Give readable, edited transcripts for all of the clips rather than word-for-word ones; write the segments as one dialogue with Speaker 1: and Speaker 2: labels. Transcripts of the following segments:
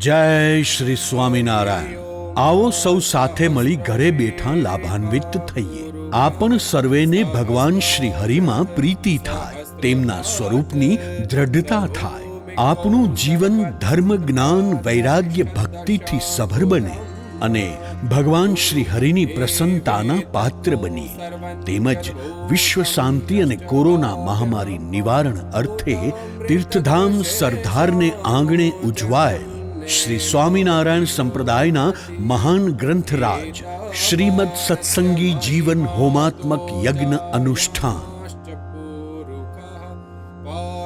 Speaker 1: જય શ્રી સ્વામિનારાયણ. આવો સૌ સાથે મળી ઘરે બેઠા લાભાન્વિત થઈએ. આપણ સર્વેને ભગવાન શ્રી હરિમાં પ્રીતિ થાય, તેમના સ્વરૂપની દ્રઢતા થાય. આપણું જીવન ધર્મ, જ્ઞાન, વૈરાગ્ય, ભક્તિથી સભર બને અને ભગવાન શ્રી હરિની પ્રસન્નતાના પાત્ર બનીએ. તેમજ વિશ્વ શાંતિ અને કોરોના મહામારી નિવારણ અર્થે તીર્થધામ સરદારને આંગણે ઉજવાયેલ શ્રી સ્વામિનારાયણ સંપ્રદાયના મહાન ગ્રંથરાજ શ્રીમદ સત્સંગી જીવન હોમાત્મક યજ્ઞ અનુષ્ઠાન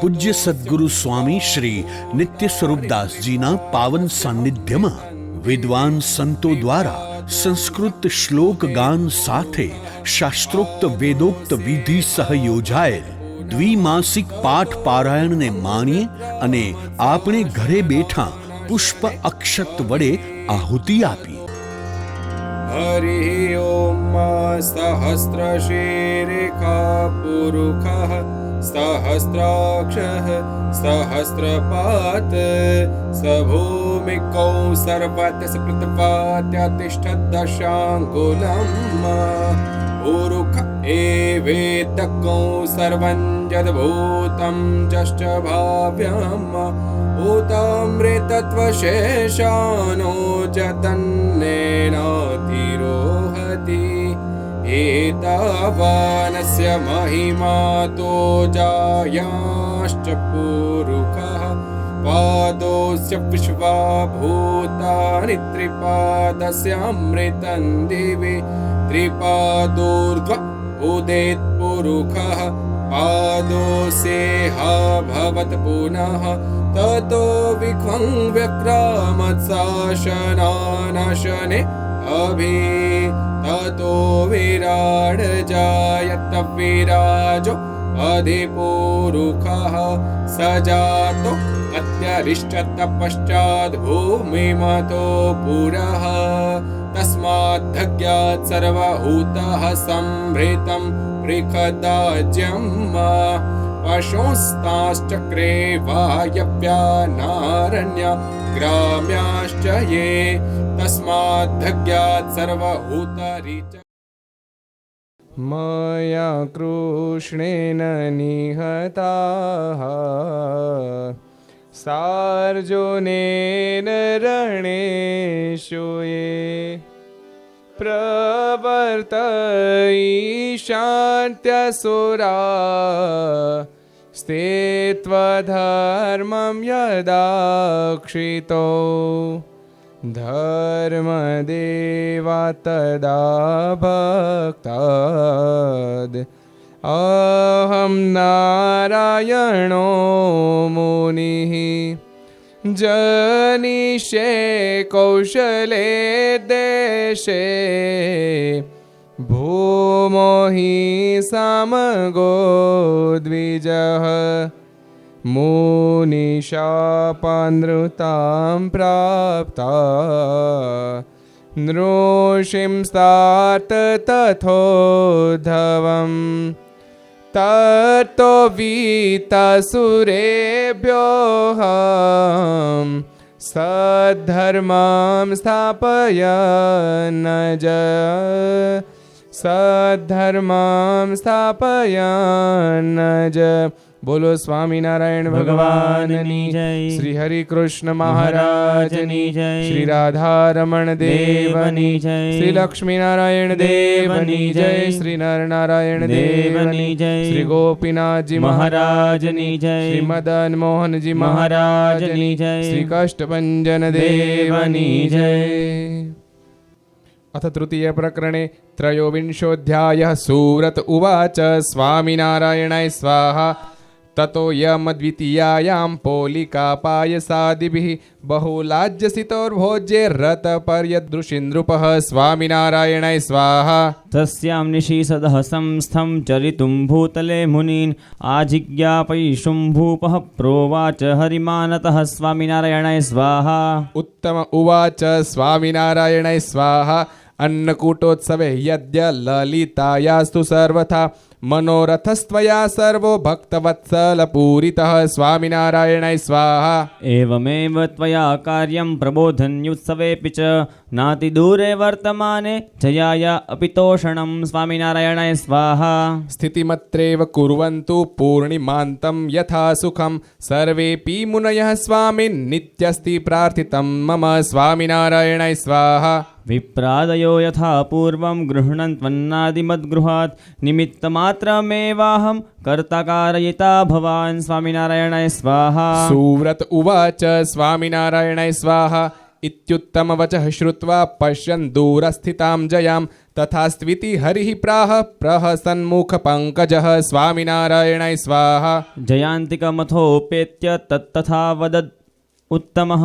Speaker 1: પૂજ્ય સદ્ગુરુ સ્વામી શ્રી નિત્ય સ્વરૂપદાસજીના પાવન સાનિધ્યમાં વિદ્વાન સંતો દ્વારા સંસ્કૃત શ્લોક ગાન સાથે શાસ્ત્રોક્ત વેદોક્ત વિધિ સહ યોજાયેલ દ્વિમાસિક પાઠ પારાયણને માણીએ અને આપણે ઘરે બેઠા પુષ્પ અક્ષત વડે આહુતિ આપીએ.
Speaker 2: હરિ ઓમ સહસ્ર શીર્ષા પુરુષઃ સહસ્રાક્ષઃ સહસ્રપાત સભૂમિકૌ સર્વત્ય સપ્રતપાત્ય તિષ્ઠત દશાંગુલમ પુરુષ એવેતકૌ સર્વં જદભૂतं જશ્ચ ભાવ્યમ ઉતામૃતત્વશેષાનો જતન્નેનાતિરોહતિ એતાવાનસ્ય મહિમાતો જાયાશ્ચ પુરુષઃ પાદોસ્ય વિશ્વાભૂતાનિ ત્રિપાદસ્યામૃतं દિવિ ત્રિપાદોર્ધ્વ ઉદેત પુરુષઃ પાદોસ્યેહા ભવત પુનઃ તતો વિખ્વં વ્યક્રામત્સાશનાનાશને અભિ તતો વિરાડ જાયત વિરાજો અધિપુરુષઃ સજાતો અત્યરિષ્ટત પશ્ચાદ ભૂમિમતો પુરઃ તસ્માદ્ ધગ્યાત સર્વહૂતઃ સંભૃતં પ્રિખદાજ્યમ પશુંસ્તાશ્ચક્રે વાયવ્યાનારણ્ય ગ્રામ્યાશ્ચ યે તસ્માદ્ ધગ્યાત સર્વહૂતરીચ. મયા કૃષ્ણેન નિહતાઃ સાર્જુનેન રણેષુ યે પ્રવર્તયિષ્યન્ત્યસુરા સ્થિત્વધર્મં યદાક્ષિતો ધર્મદેવા તદા ભક્તાદ અહં નારાયણો મુનિઃ જનિષ્યે કૌશલે દેશે ભૂમો હિ સામગો દ્વિજઃ મુનિશાપાનૃતાં પ્રાપ્તા નૃષિંસ્તાત તથોધવમ તતો વીતાસુરેભ્યોऽહં સદ્ધર્માં સ્થાપયન્ન જ સદ્ધર્માં સ્થાપયન્ન જ. બોલો સ્વામિનારાયણ ભગવાનની જય. શ્રી હરિ કૃષ્ણ મહારાજની જય. શ્રી રાધારમણ દેવની જય. શ્રી લક્ષ્મીનારાયણ દેવની જય. શ્રી નરનારાયણ દેવની જય. શ્રી ગોપીનાથજી મહારાજની જય. શ્રી મદન મોહનજી મહારાજની જય. શ્રી કષ્ટભંજન દેવની જય. અથ તૃતીય પ્રકરણે ત્રયોવિંશોऽધ્યાયઃ. સુવ્રત ઉવાચ સ્વામિનારાયણાય સ્વાહા. તતો યમદ્વિતીયાયાં પોલિકાપાયસાદિभिः बहुलाज्यसितोर्भोज्ये रथपर्यदृशिनृपः. स्वामिनारायणाय स्वाहा.
Speaker 3: तस्यां निशि सदहसं स्थं चरितुं भूतले मुनीन् आजिज्ञापयिषुं भूपः प्रोवाच हरिमानतः. स्वामिनारायणाय स्वाहा.
Speaker 2: उत्तम उवाच स्वामिनारायणाय स्वाहा. अन्नकूटोत्सवे यद्य ललितायास्तु सर्वथा मनोरथस्त्वया सर्वो भक्तवत्सलपूरितः स्वामिनारायणाय स्वाहा
Speaker 3: एवमेव त्वया कार्यं प्रबोधन्युत्सवेऽपि च नातिदूरे वर्तमाने जयाय अपि तोषणं स्वामिनारायणाय स्वाहा
Speaker 2: स्थितिमत्रेव कुर्वन्तु पूर्णिमान्तं यथा सुखं सर्वेऽपि मुनयः स्वामिन्नित्यस्ति प्रार्थितं मम स्वामिनारायणाय स्वाहा
Speaker 3: विप्रादयो यथा पूर्वं गृह्णन्त्वन्नादिमद्गृहात् निमित्तमात्रमेवाहं कर्ता कारयिता भवान् स्वामिनारायणाय स्वाहा
Speaker 2: सुव्रत उवाच स्वामिनारायणाय स्वाहा इत्युत्तमवचः श्रुत्वा पश्यन् दूरस्थितां जयां तथास्त्विति हरिः प्राह प्रहसन्मुखपङ्कजः स्वामिनारायणाय स्वाहा
Speaker 3: जयान्तिकमथोपेत्य तत्तथा वदद् उत्तमः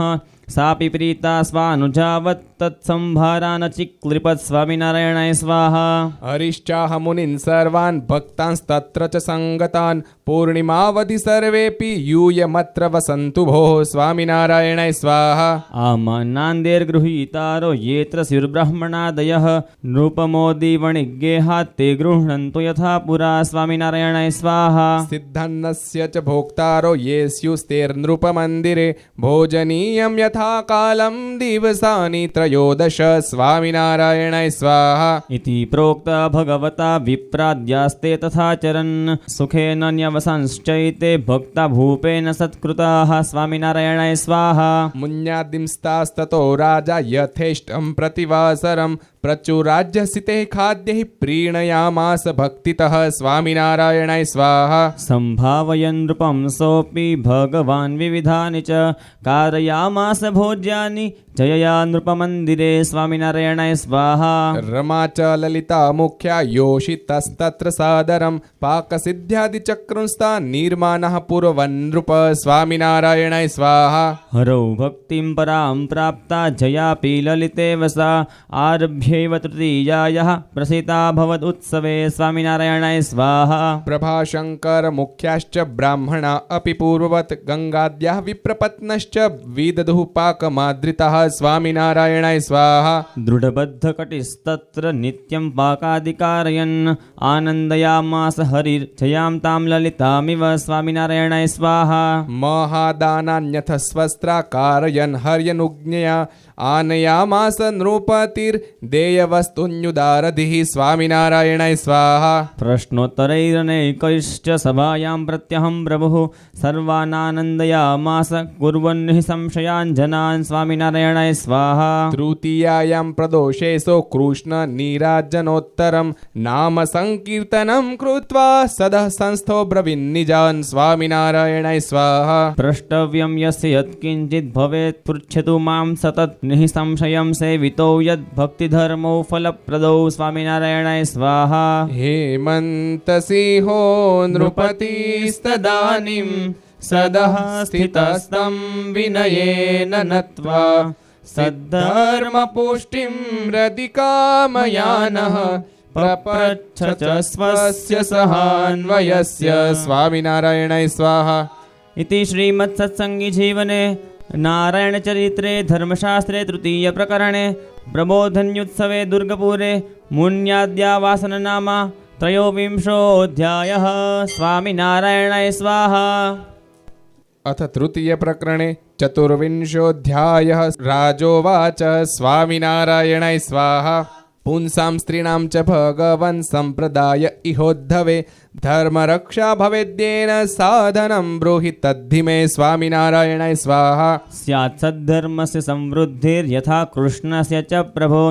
Speaker 3: सापि प्रीता स्वानुजावत् तत्संभारानचिक्लिपत् स्वामिनारायणाय स्वाहा
Speaker 2: हरिश्चाह मुनीन् सर्वान् भक्तांस्तत्र च सङ्गतान् पूर्णिमावधि सर्वेऽपि यूयमत्र वसन्तु भोः स्वामिनारायणाय स्वाहा
Speaker 3: आमन्नान्देर्गृहीतारो येऽत्र स्युर्ब्रह्मणादयः नृपमोदिवणिज्ञेहात् ते गृह्णन्तु यथा पुरा स्वामिनारायणाय स्वाहा
Speaker 2: सिद्धन्नस्य च भोक्तारो ये स्युस्तेर्नृपमन्दिरे भोजनीयं यथा कालं दिवसानि त्रयोदश स्वामिनारायणाय स्वाहा
Speaker 3: इति प्रोक्त भगवता विप्राद्यास्ते तथा चरन् सुखेन न्यवसंश्चैते भक्ता भूपेन सत्कृताः स्वामिनारायणाय स्वाहा
Speaker 2: मुन्यादिंस्तास्ततो राजा यथेष्टं प्रतिवासरं प्रचुराज्यसिते खाद्यैः प्रीणयामास भक्तितः स्वामिनारायणाय स्वाहा
Speaker 3: सम्भावयन् नृपं सोऽपि भगवान् विविधानि च कारयामास भोज्यानि जयया नृपमन्दिरे स्वामिनारायणाय स्वाहा
Speaker 2: रमा च ललिता मुख्या योषितस्तत्र सादरं पाकसिद्ध्यादिचक्रुंस्ता निर्माणः पुरवन् नृप स्वामिनारायणाय स्वाहा
Speaker 3: हरौ भक्तिं परां प्राप्ता जयापि ललितेव सा आरभ्यैव तृतीयायाः प्रसिता भवदुत्सवे स्वामिनारायणाय स्वाहा
Speaker 2: प्रभाशङ्कर मुख्याश्च ब्राह्मणा अपि पूर्ववत् गङ्गाद्याः विप्रपत्नश्च विदधुः पाकमादृतः स्वामिनारायणाय स्वाहा
Speaker 3: दृढबद्धकटिस्तत्र नित्यं पाकादिकारयन् आनन्दयामास हरिर्जयां तां ललितामिव स्वामिनारायणाय स्वाहा
Speaker 2: महादानान्यथ स्वस्त्रा कारयन् हर्यनुज्ञया आनयामास नृपतिर्देयवस्तुन्युदारधिः स्वामिनारायणाय स्वाहा
Speaker 3: प्रश्नोत्तरैरनेकैश्च सभायां प्रत्यहं प्रभुः सर्वानानन्दयामास कुर्वन् हि संशयान् जनान् स्वामिनारायणाय स्वाहा
Speaker 2: तृतीयायां प्रदोषेसो कृष्ण नीराजनोत्तरं नाम संकीर्तनं कृत्वा सदः संस्थो ब्रवीन्निजान् स्वामिनारायणाय स्वाहा
Speaker 3: प्रष्टव्यं यस्य यत्किञ्चित् भवेत् पृच्छतु मां सतत् निःसंशयं सेवितो यद्भक्तिधर्मो फलप्रदौ स्वामिनारायणाय स्वाहा
Speaker 2: हेमन्तसिंहो नृपतिस्तदानीं सदः स्थितस्तं विनयेन नत्वा सद्धर्मपुष्टिं रदिकामयानः प्रपच्छ च स्वस्य सहान्वयस्य स्वामिनारायणाय स्वाहा
Speaker 3: इति श्रीमत्सत्सङ्गीजीवने नारायणचरित्रे धर्मशास्त्रे तृतीयप्रकरणे प्रबोधन्युत्सवे दुर्गपुरे मुन्याद्यावासननाम त्रयोविंशोऽध्यायः स्वामिनारायणाय स्वाहा
Speaker 2: अथ तृतीयप्रकरणे चतुर्विंशोऽध्यायः राजोवाच स्वामिनारायणाय स्वाहा पुंसां स्त्रीणां च भगवन् सम्प्रदाय इहोद्धवे धर्मरक्षा भवेद्येन साधनं ब्रूहि तद्धि मे स्वामिनारायणाय स्वाहा
Speaker 3: स्यात् सद्धर्मस्य संवृद्धिर्यथा कृष्णस्य च प्रभो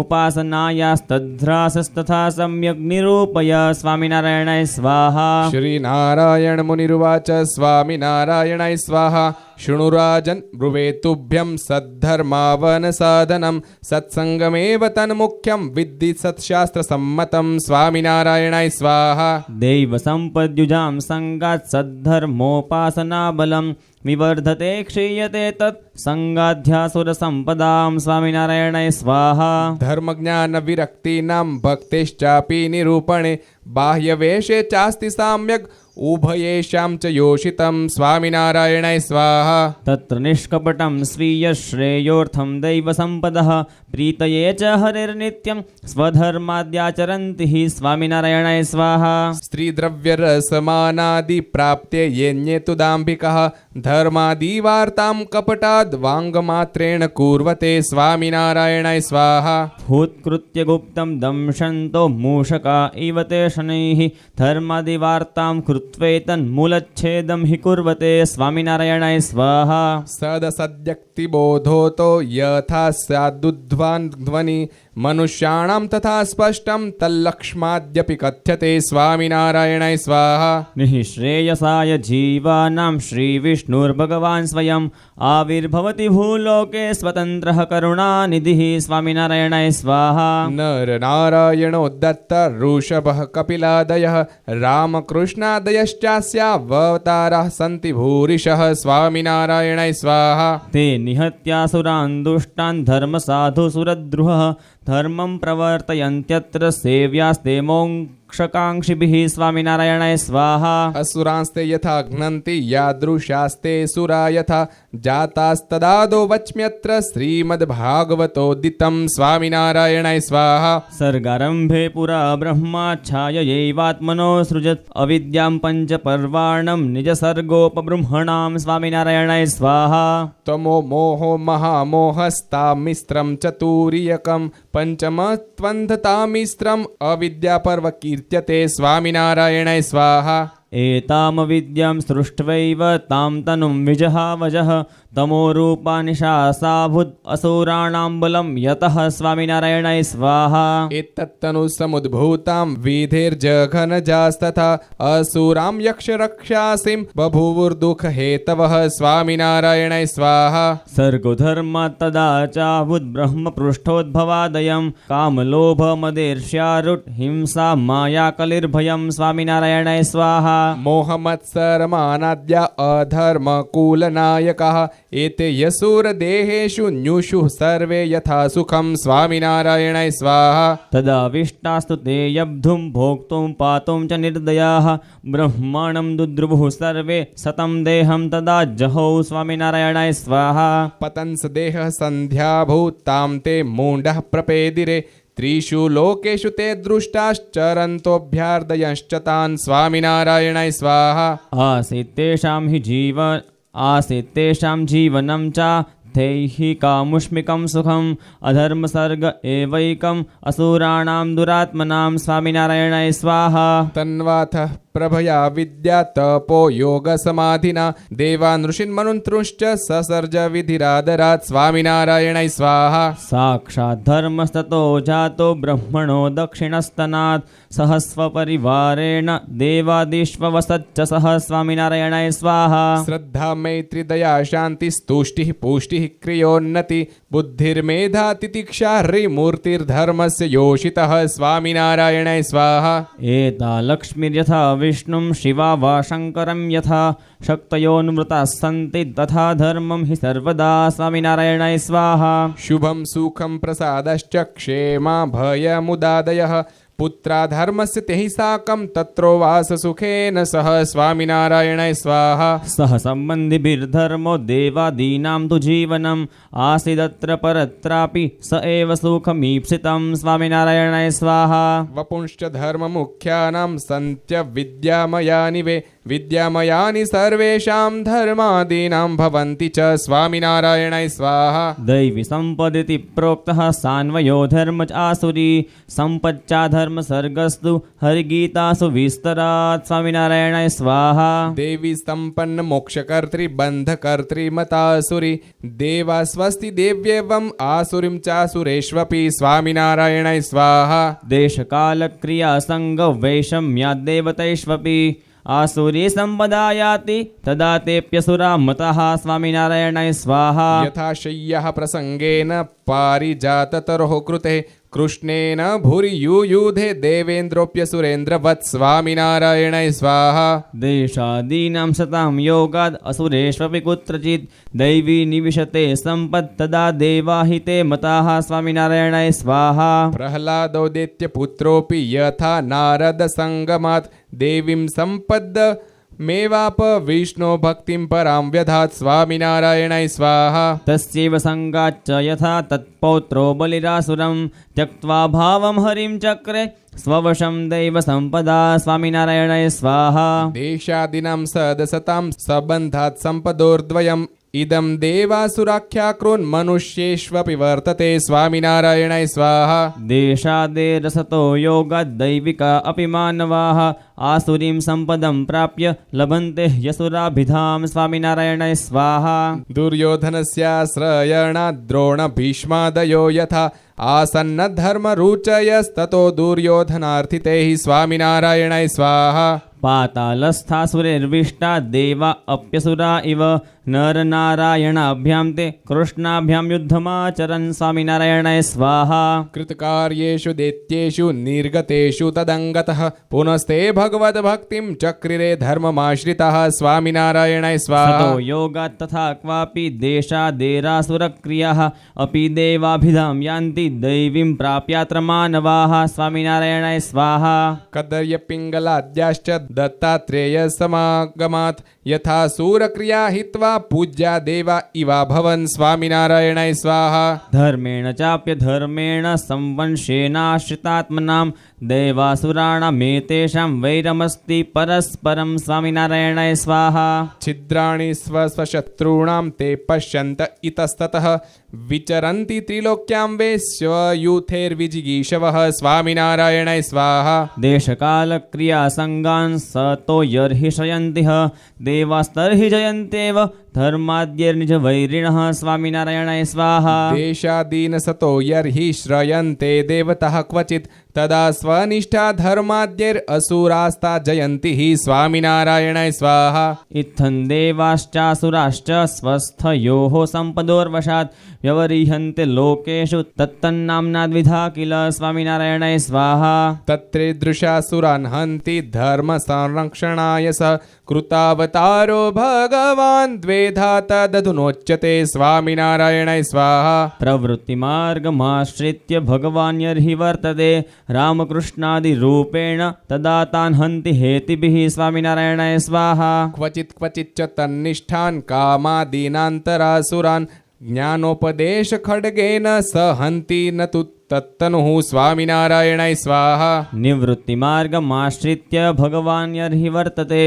Speaker 3: उपासनायास्तद्ध्रासस्तथा सम्यक् निरूपय स्वामिनारायणाय स्वाहा
Speaker 2: श्रीनारायण मुनिरुवाच स्वामिनारायणाय स्वाहा शृणुराजन् ब्रुवे तुभ्यं सद्धर्मावन साधनं सत्सङ्गमेव तन्मुख्यं विद्धि सत्शास्त्रसम्मतं स्वामिनारायणाय स्वाहा
Speaker 3: दैवसम्पद्युजां सङ्गात् सद्धर्मोपासनाबलं विवर्धते क्षीयते तत् सङ्गाध्यासुरसम्पदां स्वामिनारायणाय स्वाहा
Speaker 2: धर्मज्ञानविरक्तीनां भक्तेश्चापि निरूपणे बाह्यवेशे चास्ति सम्यक् उभयेषां च योषितं स्वामिनारायणाय स्वाहा
Speaker 3: तत्र निष्कपटं स्वीयश्रेयोर्थं दैवसम्पदः प्रीतये च हरिर्नित्यं स्वधर्माद्याचरन्ति हि स्वामिनारायणाय स्वाहा
Speaker 2: स्त्रीद्रव्यरसमानादिप्राप्त्ये येऽन्ये तु दाम्भिकः धर्मादिवार्तां कपटाद् वाङ्गमात्रेण कुर्वते स्वामिनारायणाय स्वाहा
Speaker 3: भूत्कृत्य गुप्तं दंशन्तो मूषका इव ते शनैः धर्मादिवार्तां कृत्वैतन्मूलच्छेदं हि कुर्वते स्वामिनारायणाय स्वाहा
Speaker 2: सदसद्यक्तिबोधोतो यथा स्यादुद्ध्वान् ध्वनि मनुष्याणां तथा स्पष्टं तल्लक्ष्माद्यपि कथ्यते स्वामिनारायणाय स्वाहा
Speaker 3: निःश्रेयसाय जीवानां श्रीविष्णुर्भगवान् स्वयम् आविर्भवति भूलोके स्वतन्त्रः करुणानिधिः स्वामिनारायणाय स्वाहा
Speaker 2: नरनारायणो दत्त ऋषभः कपिलादयः रामकृष्णादयश्चास्यावताराः सन्ति भूरिशः स्वामिनारायणाय स्वाहा
Speaker 3: ते निहत्यासुरान् दुष्टान् धर्मसाधुसुरद्रुहः धर्मं प्रवर्तयन्त्यत्र सेव्यास्ते मोक्षकाङ्क्षिभिः स्वामिनारायणाय स्वाहा
Speaker 2: असुरांस्ते यथा घ्नन्ति यादृशास्ते सुरा यथा जातास्तदादो वच्म्यत्र श्रीमद्भागवतोदितं स्वामिनारायणाय स्वाहा
Speaker 3: सर्गारम्भे पुरा ब्रह्माच्छाययैवात्मनो सृजत् अविद्यां पञ्चपर्वाणं निजसर्गोपबृंहणां स्वामिनारायणाय स्वाहा
Speaker 2: तमो मोहो महामोहस्तामिस्त्रं चतुर्यकं पञ्चमत्वन्धतामिस्त्रम् अविद्यापर्व कीर्त्यते स्वामिनारायणाय स्वाहा
Speaker 3: एतामविद्यां सृष्ट्वैव तां तनुं विजहावजः तमोरूपा निशासाभूत् असुराणां बलं यतः स्वामिनारायणाय स्वाहा
Speaker 2: एतत्तनुसमुद्भूतां विधिर्जघनजास्तथा असुरां यक्षरक्षासिं बभूवुर्दुःखहेतवः स्वामिनारायणाय स्वाहा
Speaker 3: सर्गोधर्मा तदा चाभूत् ब्रह्मपृष्ठोद्भवादयं कामलोभमदेर्ष्यारुट् हिंसा मायाकलिर्भयं स्वामिनारायणाय स्वाहा
Speaker 2: मोहमत्सरमानाद्य अधर्मकूलनायकाः एते यसूरदेहेषु न्युषु सर्वे यथा सुखं स्वामिनारायणाय स्वाहा
Speaker 3: तदाविष्टास्तु ते यब्धुं भोक्तुं पातुं च निर्दयाः ब्रह्माणं दुद्रुवुः सर्वे सतं देहं तदा जहौ स्वामिनारायणाय स्वाहा
Speaker 2: पतंस देहः सन्ध्याभूतां ते मूढः प्रपेदिरे त्रिषु लोकेषु ते दृष्टाश्चरन्तोऽभ्यार्दयश्च तान् स्वामिनारायणाय स्वाहा
Speaker 3: आसीत् तेषां जीवनं च तैः कामुष्मिकं सुखम् अधर्मसर्ग एवैकम् असुराणां दुरात्मनां स्वामिनारायणाय स्वाहा
Speaker 2: तन्वाथः प्रभया विद्या तपो योगसमाधिना देवानृषिन्मनुन्तृश्च ससर्ज विधिरादरात् स्वामिनारायणाय स्वाहा
Speaker 3: साक्षात् धर्मस्ततो जातो ब्रह्मणो दक्षिणस्तनात् सहस्वपरिवारेण देवादिष्ववसच्च सह स्वामिनारायणाय स्वाहा
Speaker 2: श्रद्धा मैत्री दया शान्ति स्तुष्टिः पुष्टिः क्रियोन्नति बुद्धिर्मेधा तितिक्षा ह्रीमूर्तिर्धर्मस्य योषितः स्वामिनारायणाय स्वाहा
Speaker 3: एता लक्ष्मीर्यथा विष्णुं शिवा वा शङ्करं यथा शक्तयोन्मृताः सन्ति तथा धर्मं हि सर्वदा स्वामिनारायणाय स्वाहा
Speaker 2: शुभं सुखं प्रसादश्च क्षेमा भयमुदादयः पुत्रा धर्मस्य तेहि साकं तत्रो वास सुखेन सह स्वामिनारायणाय स्वाहा
Speaker 3: सह सम्बन्धिभिर्धर्मो देवादीनां तु जीवनम् आसीदत्र परत्रापि स एव सुखमीप्सितं स्वामिनारायणाय स्वाहा
Speaker 2: वपुंश्च धर्ममुख्यानां सन्त्य विद्यामयानि वे विद्यामयानि सर्वेषां धर्मादीनां भवन्ति च स्वामिनारायणाय स्वाहा
Speaker 3: दैवी सम्पदिति प्रोक्तः सान्वयो धर्म च आसुरी सम्पच्चा धर्मसर्गस्तु हरिगीतासु विस्तरात् स्वामिनारायणाय स्वाहा
Speaker 2: देवी सम्पन्न मोक्षकर्त्री बन्धकर्त्री मतासुरी देवा स्वस्ति देव्येवम् आसुरीं चासुरेष्वपि स्वामिनारायणाय स्वाहा
Speaker 3: देशकालक्रियासङ्गवैषम्याद्देवतैष्वपि आसुरी सम्पदा याति तदा तेऽप्यसुरा मतः स्वामिनारायणाय स्वाहा
Speaker 2: यथा शय्यः प्रसङ्गेन पारिजाततरोः कृते કૃષ્ણેન ભૂરિયુયુધે દેવેન્દ્રોપ્યસુરેન્દ્રવત્ સ્વામિનારાયણાય સ્વાહા.
Speaker 3: દેશાદીનાં સતાં યોગાદ અસુરેષ્વપि કુત્રચિત દૈવી નિવિશતે સંપદ તદા દેવાહિતે મતાઃ સ્વામિનારાયણાય સ્વાહા.
Speaker 2: પ્રહલાદોદેત્ય પુત્રોપી યથા નારદ સંગમાત દેવીમ સંપદ મેવાપ વિષ્ણુ ભક્તિમ પરામ વ્યધાત સ્વામિનારાયણાય સ્વાહા.
Speaker 3: તસ્યૈવ સંગાચ્ચ યથા તત્પૌત્રો બલિરાસુરં ત્યક્ત્વા ભાવં હરિં ચક્રે સ્વવશં દૈવ સંપદા સ્વામિનારાયણાય સ્વાહા.
Speaker 2: દેશાદિનાં સદસતાં સંબંધાત સંપદોર્દ્વયમ ઇદમ દેવાસુરાખ્યાકૃન મનુષ્યેષ્વપि વર્તતે સ્વામિનારાયણાય સ્વાહા.
Speaker 3: દેશાદેરસતો યોગાદ દૈવિકા અપિ માનવાઃ આસુરીં સંપદં પ્રાપ્ય લભન્તે યસુરાભિધામ સ્વામિનારાયણાય સ્વાહા.
Speaker 2: દુર્યોધનસ્યાશ્રયણાદ્ દ્રોણ ભીષ્માદયો યથા આસન્ન ધર્મ રૂચયસ્તતો દુર્યોધનાર્થિતૈ સ્વામિનારાયણાય સ્વાહા.
Speaker 3: પાતાલસ્થાસુરેર્વિષ્ટા દેવા અપ્યસુરા ઇવ નરનારાયણાભ્યાં તે કૃષ્ણાભ્યાં યુદ્ધમાચરन् સ્વામિનારાયણાય સ્વાહા.
Speaker 2: કૃતકાર્યેષુ દૈત્યેષુ નિર્ગતેષુ તદંગતઃ પુનસ્તે ભગવદ ભક્તિમ ચક્રિરે ધર્મમાશ્રિતઃ સ્વામિનારાયણાય સ્વાહા.
Speaker 3: સતો યોગાત તથા ક્વાપી દેશાદેરાસુરક્રિયાઃ અપી દેવાભિધામ યાન્તિ દૈવીં પ્રાપ્યાત્ર માનવાઃ સ્વામિનારાયણાય સ્વાહા.
Speaker 2: કદર્ય પિંગલાદ્યાશ્ચ દત્તાત્રેય સમાગમાત યથા સૂરક્રિયા હિત્વા પૂજ્યા દેવા ઇવા ભવન સ્વામિનારાયણાય સ્વાહા.
Speaker 3: ધર્મેણ ચાપ્ય ધર્મેણ સંવંશેનાશ્રિતાત્મનાં દૈવાસુરાણામેતેષાં વૈરમસ્તિ પરસ્પરં સ્વામિનારાયણાય સ્વાહા.
Speaker 2: છિદ્રાણિ સ્વસ્વશત્રૂણાં તે પશ્યંત ઇતસ્તતઃ વિચરન્તિ ત્રિલોક્યાં વે સ્વયુથેર્વિજિગીષવઃ સ્વામિનારાયણાય સ્વાહા.
Speaker 3: દેશકાલક્રિયા સંગાન સતો યર્હિ શયંતિઃ દેવાસ્તર્હિ જયન્ત્યેવ ધર્માદ્યર્નિજ વૈરિણઃ સ્વામિનારાયણાય સ્વાહા.
Speaker 2: દેશાદીન સતો યર્હિ શ્રયન્તે દેવતઃ ક્વચિત તદા સ્વનિષ્ઠા ધર્માદ્યર અસુરાસ્તા જયંતિ સ્વામિનારાયણાય સ્વાહા.
Speaker 3: ઇત્થં દેવાશ્ચાસુરાશ્ચ સ્વસ્થયોઃ સંપદોર્વશાત વ્યવરીહન્તે લોકેષુ તત્તન્નામ્નાદ્વિધા કિલ સ્વામિનારાયણાય સ્વાહા.
Speaker 2: તત્રેદૃશાસુરાન હન્તિ ધર્મ સંરક્ષણાય સ કૃતાવતારો ભગવાન દ્વેધા તદધુનોચ્યતે સ્વામિનારાયણાય સ્વાહા.
Speaker 3: પ્રવૃત્તિમાર્ગમાશ્રિત્ય ભગવાન યર્હિ વર્તતે રામકૃષ્ણાદિરૂપેણ તદા તાન હન્તિ હેતિભિઃ સ્વામિનારાયણાય સ્વાહા.
Speaker 2: ક્વચિત ક્વચિત ચ તન્નિષ્ઠાન કામાદીનાંતરાસુરાન જ્ઞાનોપદેશ ખડગેન સહંતિ ન તુ તત્તનુઃ સ્વામિનારાયણાય સ્વાહા.
Speaker 3: નિવૃત્તિમાર્ગમાશ્રિત્ય ભગવાન યર્હિ વર્તતે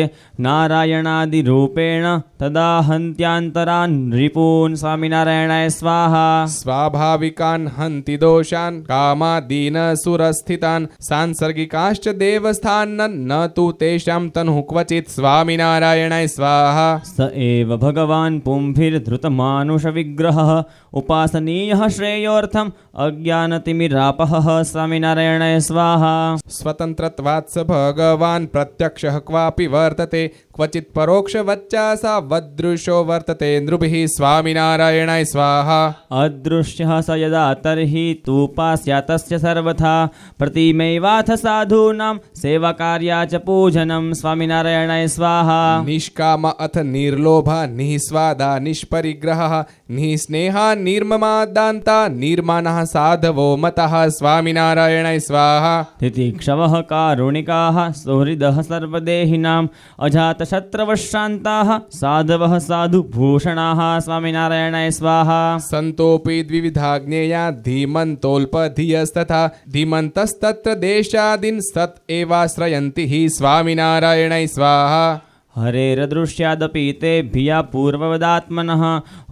Speaker 3: નારાયણાદિરૂપેણ તદા હન્ત્યાંતરાન રિપૂન સ્વામિનારાયણાય સ્વાહા.
Speaker 2: સ્વાભાવિકાન હન્તિ દોષાન કામાદીન સુરસ્થિતાન સાંસર્ગિકાશ્ચ દેવસ્થાન ન તુ તેષાં તનુઃ ક્વચિત સ્વામિનારાયણાય સ્વાહા.
Speaker 3: સ એવ ભગવાન પુંભિર્ધૃતમાનુષ વિગ્રહઃ ઉપાસનીયઃ શ્રેયોર્થમ અજ્ઞાનતિમિરાપહઃ સ્વામિનારાયણાય સ્વાહા.
Speaker 2: સ્વતંત્રત્વાત્ સ ભગવાન પ્રત્યક્ષઃ ક્વાપી વર્તતે ક્વચિત પરોક્ષ વચ્ચાસા વદૃશો વર્તતે નૃભિઃ સ્વામિનારાયણાય સ્વાહા.
Speaker 3: અદૃશ્યઃ સ યદા તર્હિ તૂપાસ્યાતસ્ય સર્વથા પ્રતિમૈવાથ સાધૂનાં સેવાકાર્યા ચ પૂજનમ સ્વામિનારાયણાય સ્વાહા.
Speaker 2: નિષ્કામ અથ નિર્લોભા નિસ્વાદા નિષ્પરિગ્રહઃ નિસ્નેહા નિર્મમાદાન્તા નિર્માનઃ સાધવો મતઃ સ્વામિનારાયણાય સ્વાહા.
Speaker 3: તિતિક્ષવઃ કારુણિકાઃ સુહૃદઃ સર્વદેહિનાં અજાતશત્રવશાન્તાઃ સાધવઃ સાધુભૂષણાઃ સ્વામિનારાયણાય સ્વાહા.
Speaker 2: સંતોપી દ્વિવિધાજ્ઞેયા ધીમંતોલ્પધિયસ્તથા ધીમંતસ્તત્ર દેશાદિન સત એવાશ્રયન્તિ સ્વામિનારાયણાય સ્વાહા.
Speaker 3: હરેરદૃશ્યાદપી તે ધિયા પૂર્વવદાત્મનઃ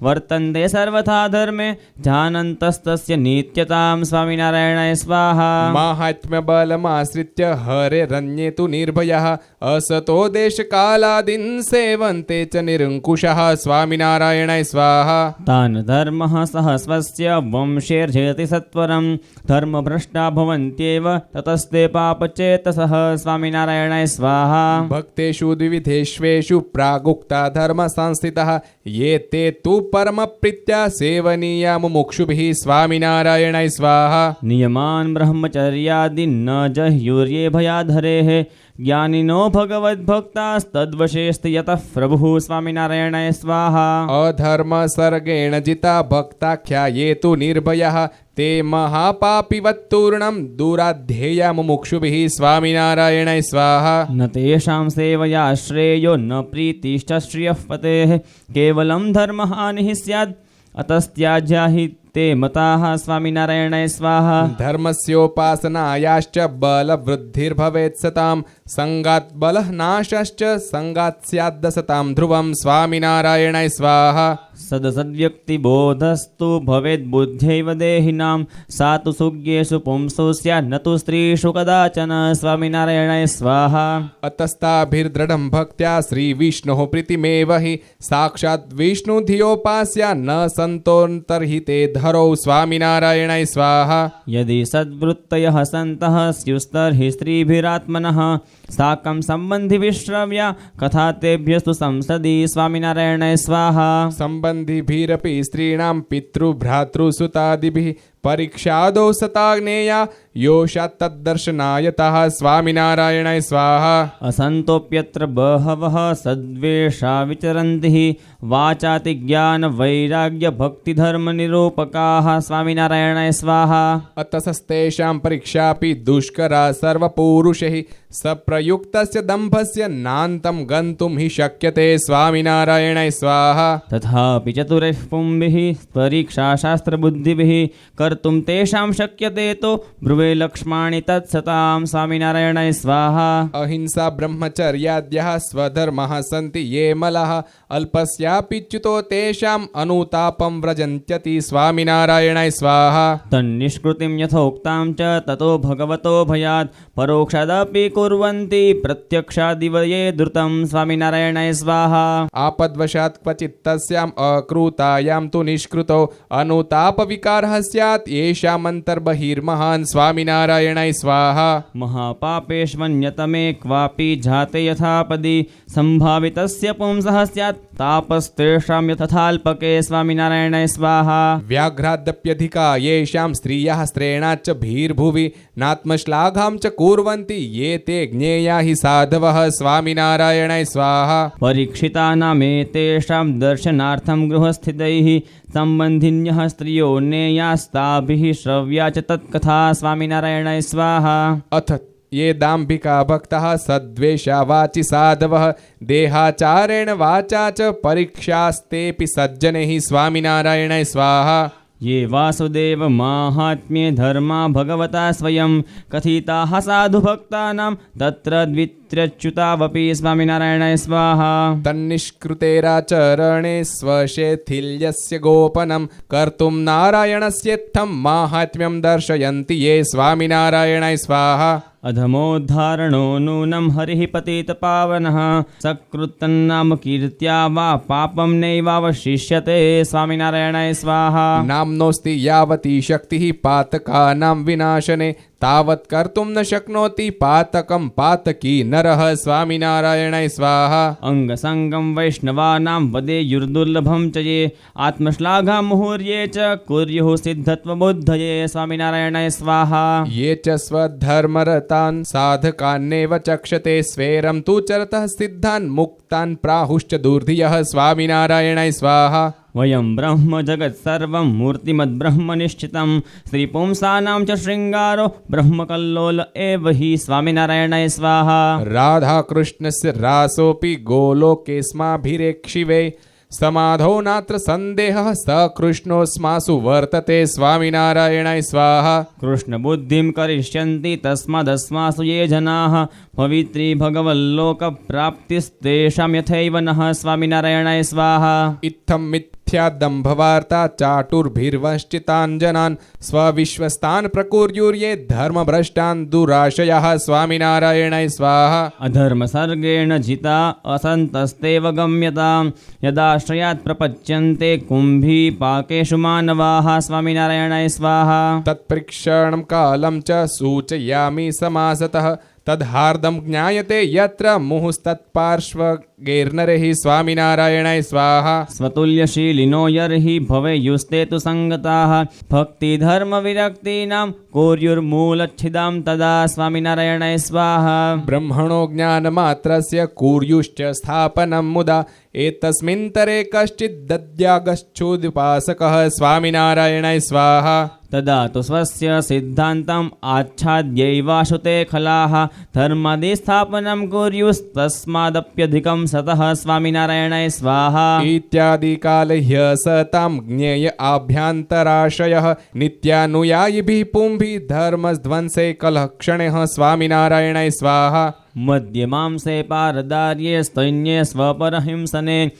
Speaker 3: વર્તન્તે સર્વથા ધર્મે જાનંતસ્તસ્ય નિત્યતામ સ્વામિનારાયણાય સ્વાહા.
Speaker 2: માહાત્મ્ય બલમાશ્રિત્ય હરે રણ્યેતુ નિર્ભયઃ અસતો દેશ કાલાદિન સેવન્તે ચ નિરંકુશઃ સ્વામિનારાયણાય સ્વાહા.
Speaker 3: તાન ધર્મઃ સહ સ્વસ્ય વંશેર્જયતિ સત્વરં ધર્મભ્રષ્ટા ભવન્ત્યેવ તતસ્તે પાપચેતસઃ સ્વામિનારાયણાય સ્વાહા.
Speaker 2: ભક્તેષુ દ્વિવિધેષ विश्वेषु प्रागुक्ता धर्म संस्थितः ये ते तु परमप्रीत्या सेवनीया मुमुक्षुभिः स्वामिनारायणाय स्वाहा।
Speaker 3: नियमान् ब्रह्मचर्यादि न जह्युर्ये भयाधरेः ज्ञानिनो भगवद्भक्तास्तद्वशेऽस्ति यतः प्रभुः स्वामिनारायणाय स्वाहा।
Speaker 2: अधर्म सर्गेण जिता भक्ताख्या ये तु निर्भयः ते महापापिवत्तूर्णं दूराध्येया मुमुक्षुभिः स्वामिनारायणाय स्वाहा।
Speaker 3: न तेषां सेवया श्रेयो न प्रीतिश्च श्रियः पतेः केवलं धर्महानिः स्यात् अतस्त्याज्या हि ते मताः स्वामिनारायणाय स्वाहा।
Speaker 2: धर्मस्योपासनायाश्च बलवृद्धिर्भवेत् सतां संगात् बलः नाशश्च संगात् स्याद्दसतां ध्रुवं स्वामिनारायणाय स्वाहा।
Speaker 3: सदसद्व्यक्तिबोधस्तु भवेद्बुद्ध्यैव देहिनां सा तु सुज्ञेषु पुंसो स्यात् न तु स्त्रीषु कदाचन स्वामिनारायणाय स्वाहा।
Speaker 2: अतस्ताभिर्दृढं भक्त्या श्रीविष्णोः प्रीतिमेव हि साक्षात् विष्णुधियोपास्या न सन्तोऽन्तर्हि ते धरौ स्वामिनारायणाय स्वाहा।
Speaker 3: यदि सद्वृत्तयः सन्तः स्युस्तर्हि स्त्रीभिरात्मनः साकं सम्बन्धिभिश्रव्या कथा तेभ्यस्तु संसदि स्वामिनारायणाय स्वाहा।
Speaker 2: सम्बन्धिभिरपि स्त्रीणां पितृभ्रातृसुतादिभिः परीक्षादौ सताग्नेया योषात् तद्दर्शनायतः स्वामिनारायणाय स्वाहा।
Speaker 3: असन्तोऽप्यत्र बहवः सद्वेषा विचरन्ति वाचातिज्ञानवैराग्यभक्तिधर्मनिरूपकाः स्वामिनारायणाय स्वाहा।
Speaker 2: अतस्तेषां परीक्षापि दुष्करा सर्वपूरुषैः सप्रयुक्तस्य दम्भस्य नान्तं गन्तुं हि शक्यते स्वामिनारायणाय स्वाहा।
Speaker 3: तथापि चतुरैः पुंभिः परीक्षाशास्त्रबुद्धिभिः कर्तुं तेषां शक्यते तो ब्रुवे लक्ष्माणि तत्सतां स्वामिनारायणाय स्वाहा।
Speaker 2: अहिंसा ब्रह्मचर्याद्यः स्वधर्मः सन्ति ये मलः अल्पस्यापि च्युतो तेषाम् अनुतापं व्रजन्त्यति स्वामिनारायणाय स्वाहा।
Speaker 3: तन्निष्कृतिं यथोक्तां च ततो भगवतो भयात् परोक्षादपि कुर्वन्ति प्रत्यक्षादिव ये धृतं स्वामिनारायणाय स्वाहा।
Speaker 2: आपद्वशात् क्वचित् तस्याम् अकृतायां तु निष्कृतो अनुतापविकारः स्यात् येषामन्तर्बहिर्महान् स्वामिनारायणाय स्वाहा।
Speaker 3: महापापेष्वन्यतमे क्वापि जाते यथापदि सम्भावितस्य पुंसः स्यात् तापस्तेषां यथाल्पके स्वामिनारायणाय स्वाहा।
Speaker 2: व्याघ्रादप्यधिका येषां स्त्रियः स्त्रेणाच्च भीर्भुवि नात्मश्लाघां च कुर्वन्ति ये ते ज्ञेया हि साधवः स्वामिनारायणाय स्वाहा।
Speaker 3: परीक्षितानामेतेषां दर्शनार्थं गृहस्थितैः सम्बन्धिन्यः स्त्रियो नेयास्ताभिः श्रव्या च तत्कथा स्वामिनारायणाय स्वाहा।
Speaker 2: अथ ये दाम्भिका भक्तः सद्वेषा वाचि साधवः देहाचारेण वाचा च परीक्षास्तेऽपि सज्जनैः स्वामिनारायणाय स्वाहा।
Speaker 3: ये वासुदेव माहात्म्ये धर्मा भगवता स्वयं कथिताः साधुभक्तानां तत्र द्वित्र्यच्युतावपि स्वामिनारायणाय स्वाहा।
Speaker 2: तन्निष्कृतेराचरणे स्वशैथिल्यस्य गोपनं कर्तुं नारायणस्येत्थं माहात्म्यं दर्शयन्ति ये स्वामिनारायणाय स्वाहा।
Speaker 3: अधमोद्धारणो नूनं हरिः पतितपावनः सकृत्तन्नाम कीर्त्या वा पापं नैवावशिष्यते स्वामिनारायणाय स्वाहा।
Speaker 2: नाम्नोऽस्ति यावती शक्तिः पातकानां विनाशने तावत् कर्तुं न शक्नोति पातकं पातकी नरः स्वामिनारायणाय स्वाहा।
Speaker 3: अंगसंगं वैष्णवानां वदेयुर्दुर्लभं च ये आत्मश्लाघा मुहुर्ये च कुर्युः सिद्धत्वबुद्धये स्वामिनारायणाय स्वाहा।
Speaker 2: ये च स्वधर्मरतान् साधकान्नेव चक्षते स्वेरं तु चरतः सिद्धान् मुक्तान् प्राहुश्च दुर्धियः स्वामिनारायणाय स्वाहा।
Speaker 3: वयं ब्रह्म जगत् सर्वं मूर्तिमद्ब्रह्म निश्चितं श्रीपुंसानां च शृङ्गारो ब्रह्मकल्लोल एव हि स्वामिनारायणाय स्वाहा।
Speaker 2: राधाकृष्णस्य रासोऽपि गोलोकेस्माभिरेक्षिवे समाधौ नात्र सन्देहः स कृष्णोऽस्मासु वर्तते स्वामिनारायणाय स्वाहा।
Speaker 3: कृष्णबुद्धिं करिष्यन्ति तस्मादस्मासु ये जनाः पवित्री भगवल्लोकप्राप्तिस्तेषां यथैव नः स्वामिनारायणाय स्वाहा।
Speaker 2: इत्थं मिथ्यादम्भवार्ता चाटुर्भिर्वञ्चितान् जनान् स्वविश्वस्तान् प्रकुर्युर्ये धर्मभ्रष्टान् दुराशयः स्वामिनारायणाय स्वाहा।
Speaker 3: अधर्मसर्गेण जिता असन्तस्तेव गम्यतां यदाश्रयात् प्रपच्यन्ते कुम्भीपाकेषु मानवाः स्वामिनारायणाय स्वाहा।
Speaker 2: तत्प्रेक्षणं कालं च सूचयामि समासतः તદ્હાર્દમ જ્ઞાયતે યત્ર મુહુસ્તત્પાર્શ્વગેર્નરે સ્વામિનારાયણાય સ્વાહા.
Speaker 3: स्वतुल्यशीलिनो यर्हि भवेयुस्ते तु सङ्गताः भक्तिधर्मविरक्तीनां कोर्युर्मूलच्छिदां तदा स्वामिनारायणाय स्वाहा.
Speaker 2: બ્રહ્મણો જ્ઞાનમાત્રસ્ય કુર્યુશ્ચ સ્થાપનમ મુદા એતસ્મિન્તરે કશ્ચિદ દદ્યાગચ્છુદુપાસકઃ સ્વામિનારાયણાય સ્વાહા.
Speaker 3: तदा तु स्वस्य सिद्धान्तम् आच्छाद्यैवाशुते खलाः धर्मादिस्थापनं कुर्युस्तस्मादप्यधिकं सतः स्वामिनारायणाय स्वाहा.
Speaker 2: इत्यादि कालह्य सतां ज्ञेय आभ्यन्तराशयः नित्यानुयायिभिः पुंभिः धर्मध्वंसे कलक्षणेः स्वामिनारायणाय स्वाहा.
Speaker 3: मध्यमांसे पारदार्ये स्तैन्ये स्वपरहिंसने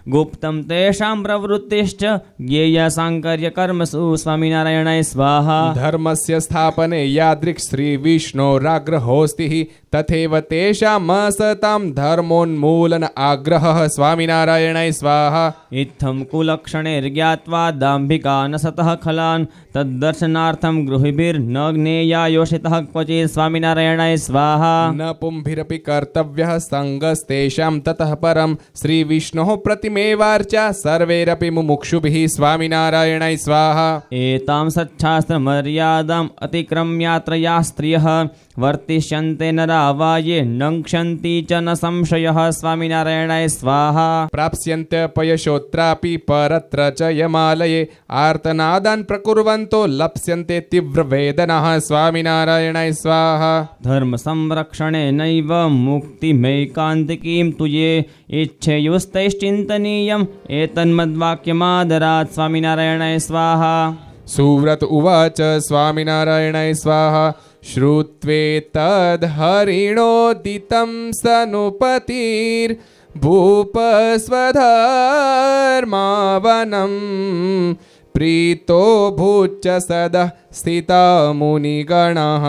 Speaker 3: गुप्तं तेषां प्रवृत्तिश्च ज्ञेयसाङ्कर्यकर्मसु स्वामिनारायणाय स्वाहा.
Speaker 2: धर्मस्य स्थापने यादृक् श्रीविष्णोराग्रहोऽस्तिः तथैव तेषामसतां धर्मोन्मूलन आग्रहः स्वामिनारायणाय स्वाहा.
Speaker 3: इत्थं कुलक्षणैर्ज्ञात्वा दाम्भिका न सतः खलान् तद्दर्शनार्थं गृहिभिर्न ज्ञेयायोषितः क्वचित् स्वामिनारायणाय स्वाहा.
Speaker 2: न पुंभिरपि कर्तव्यः सङ्गस्तेषां ततः परं श्रीविष्णोः प्रतिमेवार्चा सर्वैरपि मुमुक्षुभिः स्वामिनारायणाय स्वाहा.
Speaker 3: एतां सच्छास्त्रमर्यादाम् अतिक्रम्यात्र याः स्त्रियः वर्तिष्यन्ते नरा वा ये नङ्क्षन्ति च न संशयः स्वामिनारायणाय स्वाहा.
Speaker 2: प्राप्स्यन्त्यपयशोत्रापि परत्र च यमालये आर्तनादान् प्रकुर्वन्तो लप्स्यन्ते तीव्रवेदनाः स्वामिनारायणाय स्वाहा.
Speaker 3: धर्मसंरक्षणेनैव मुक्तिमैकान्तिकीं तु ये इच्छेयुस्तैश्चिन्तनीयम् एतन्मद्वाक्यमादरात् स्वामिनारायणाय स्वाहा.
Speaker 2: सुव्रत उवाच स्वामिनारायणाय स्वाहा. श्रुत्वेतद्हरिणोदितं सनुपतिर्भूपस्वधर्मावनं प्रीतो भूच्च सदः स्थिता मुनिगणः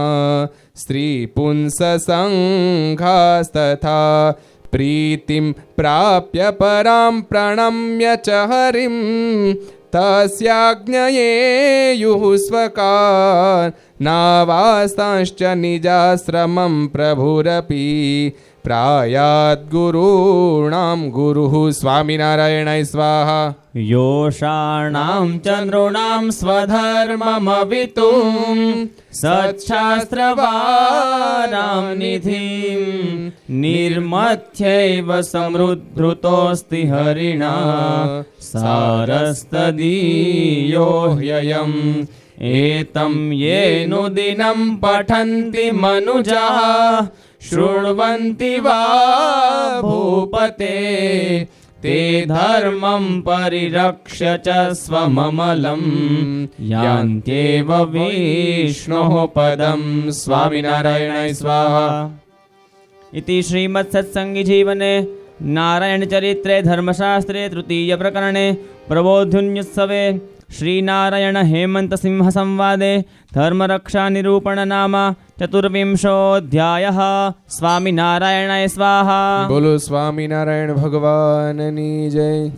Speaker 2: स्त्रीपुंससङ्घास्तथा प्रीतिं प्राप्य परां प्रणम्य च हरिं तस्याज्ञयेयुः स्वकान् नावास्तांश्च निजाश्रमं प्रभुरपि प्रायाद्गुरूणां गुरुः स्वामिनारायणाय स्वाहा.
Speaker 3: योषाणां चन्द्रूणां स्वधर्ममवितुं सच्छास्त्रवारां निधिं निर्मथ्यैव समृद्धृतोऽस्ति हरिणा सारस्तदीयो ह्ययम्. एतं येऽनुदिनं पठन्ति मनुजाः शृण्वन्ति वा भूपते ते धर्मं परिरक्ष्य च स्वममलं यान्त्येव विष्णोः पदं स्वामिनारायणाय स्वाहा. इति श्रीमत्सत्सङ्गीजीवने नारायणचरित्रे धर्मशास्त्रे तृतीयप्रकरणे प्रबोधुन्युत्सवे श्रीनारायण हेमंत सिंह संवादे धर्मरक्षानिरूपण नाम चतुर्विंशोऽध्यायः. स्वामिनारायणाय स्वाहा.
Speaker 2: बोलो स्वामिनारायण भगवाननी जय.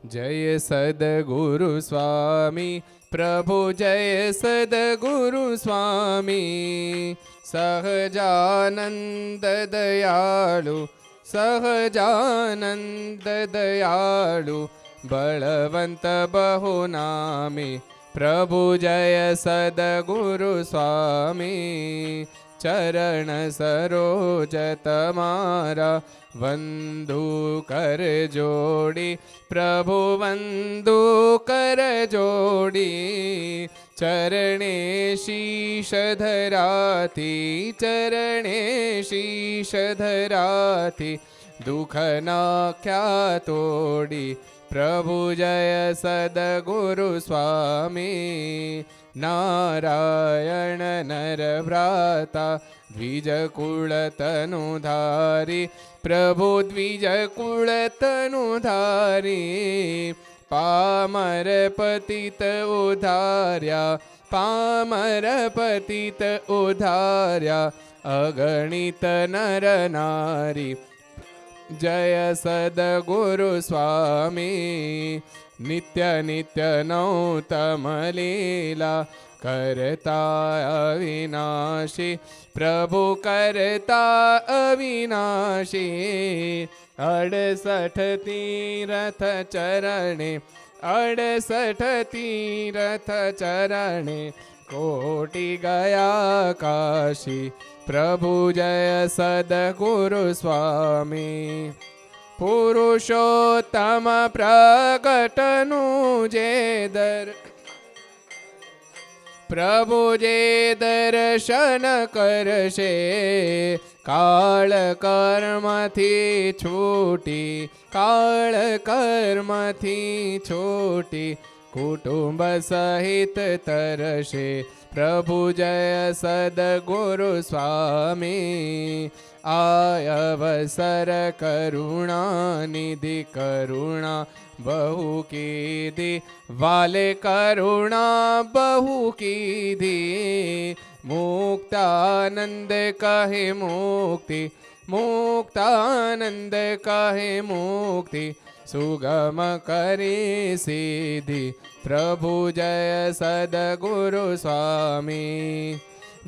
Speaker 2: जय सद्गुरु स्वामी प्रभु जय सद्गुरु स्वामी. सहजानंद दयालु सहजानंद दयालु बलवंत बहुनामी प्रभु जय सद्गुरु स्वामी. चरण सरोज तमारा वंदु कर जोड़ी प्रभु वंदु कर जोड़ी. चरणे शीश धराती चरणे शीश धराती दुख नाख्या तोड़ी प्रभु जय सद्गुरु स्वामी. नारायण नर भ्राता द्विज कुल तनुधारी प्रभु द्विज कुल तनुधारी. पामर पतित उधार्या पामर पतित उधार्या अगणित नर नारी. जय सद्गुरु स्वामी. नित्य नित्य नौतम लीला करता अविनाशी प्रभु करता अविनाशी 68 तीरथ चरणे 68 तीरथ चरणे कोटि गया काशी प्रभु जय सद्गुरु स्वामी પુરુષોત્તમ પ્રગટનું જે પ્રભુ જે દર્શન કરશે કાળ કર્મથી છૂટી કાળ કર્મથી છૂટી કુટુંબ સહિત તરશે પ્રભુ જય સદ્ગુરુ સ્વામી આય અવસર કરુણા નિધિ કરુણા બહુ કીધી વાલે કરુણા બહુ કીધી મુક્તાનંદ કહે મુક્તિ મુક્તાનંદ કહે મુક્તિ સુગમ કરી સીધી પ્રભુ જય સદ્ગુરુ સ્વામી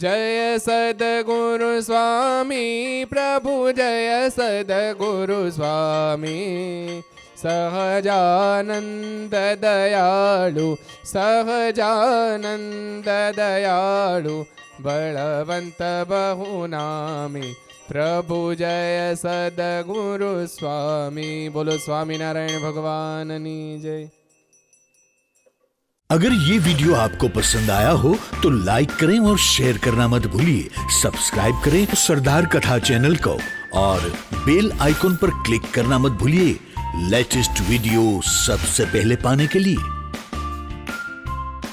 Speaker 2: જય સદ્ગુરુ સ્વામી પ્રભુ જય સદ્ગુરુ સ્વામી સહજાનંદ દયાળુ સહજાનંદ દયાળુ બળવંત બહુ નામી प्रभु जय सद्गुरु स्वामी बोलो स्वामीनारायण भगवाननी जय।
Speaker 1: अगर ये वीडियो आपको पसंद आया हो तो लाइक करें और शेयर करना मत भूलिए। सब्सक्राइब करें सरदार कथा चैनल को और बेल आइकॉन पर क्लिक करना मत भूलिए लेटेस्ट वीडियो सबसे पहले पाने के लिए।